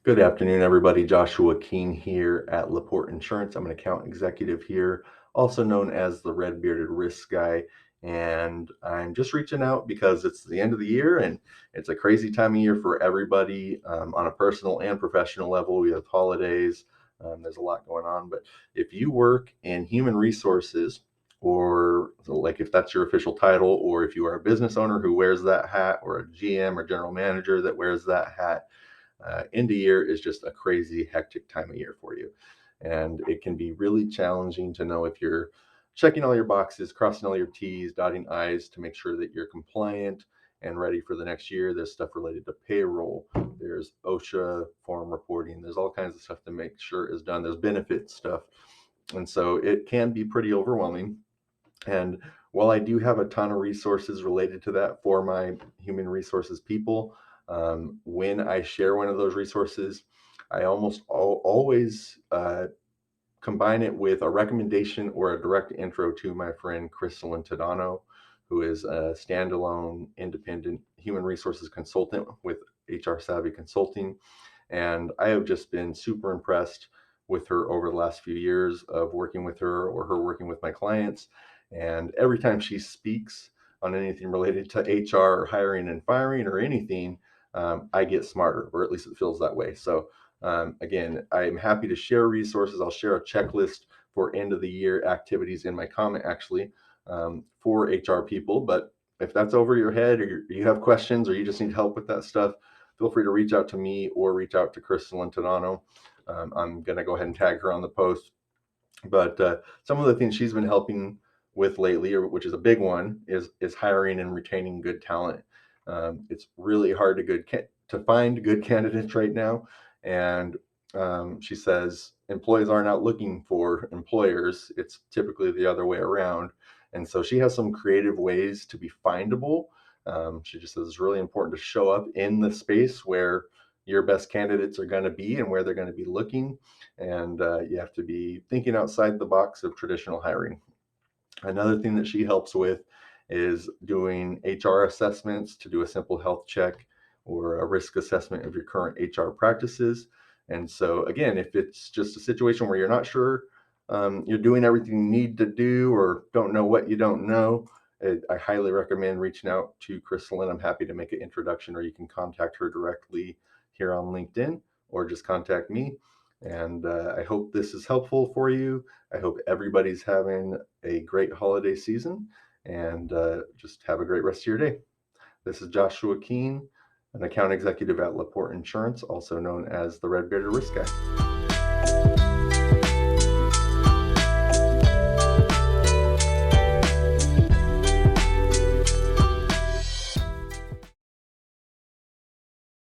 Good afternoon, everybody. Joshua King here at Laporte Insurance. I'm an account executive here, also known as the Red Bearded Risk Guy. And I'm just reaching out because it's the end of the year and it's a crazy time of year for everybody on a personal and professional level. We have holidays, there's a lot going on. But if you work in human resources, or like if that's your official title, or if you are a business owner who wears that hat, or a GM or general manager that wears that hat, end of year is just a crazy, hectic time of year for you. And it can be really challenging to know if you're checking all your boxes, crossing all your T's, dotting I's to make sure that you're compliant and ready for the next year. There's stuff related to payroll, there's OSHA form reporting, there's all kinds of stuff to make sure is done, there's benefit stuff. And so it can be pretty overwhelming. And while I do have a ton of resources related to that for my human resources people, when I share one of those resources, I almost always combine it with a recommendation or a direct intro to my friend Crystalyn Tadano, who is a standalone independent human resources consultant with HR Savvy Consulting. And I have just been super impressed with her over the last few years of working with her or her working with my clients. And every time she speaks on anything related to HR or hiring and firing or anything, I get smarter, or at least it feels that way. So, again, I'm happy to share resources. I'll share a checklist for end of the year activities in my comment, actually, for HR people. But if that's over your head, or you have questions, or you just need help with that stuff, feel free to reach out to me or reach out to Crystalyn Tadano. I'm going to go ahead and tag her on the post. But some of the things she's been helping with lately, or which is a big one, is hiring and retaining good talent. It's really hard to find good candidates right now, and she says employees aren't out looking for employers. It's typically the other way around, and so she has some creative ways to be findable. She just says it's really important to show up in the space where your best candidates are going to be and where they're going to be looking, and you have to be thinking outside the box of traditional hiring. Another thing that she helps with is doing HR assessments to do a simple health check or a risk assessment of your current HR practices. And so, again, if it's just a situation where you're not sure you're doing everything you need to do or don't know what you don't know, I highly recommend reaching out to Crystalyn. I'm happy to make an introduction, or you can contact her directly here on LinkedIn or just contact me. And I hope this is helpful for you. I hope everybody's having a great holiday season, and just have a great rest of your day. This is Joshua Keen, an account executive at Laporte Insurance, also known as the Red Bearded Risk Guy.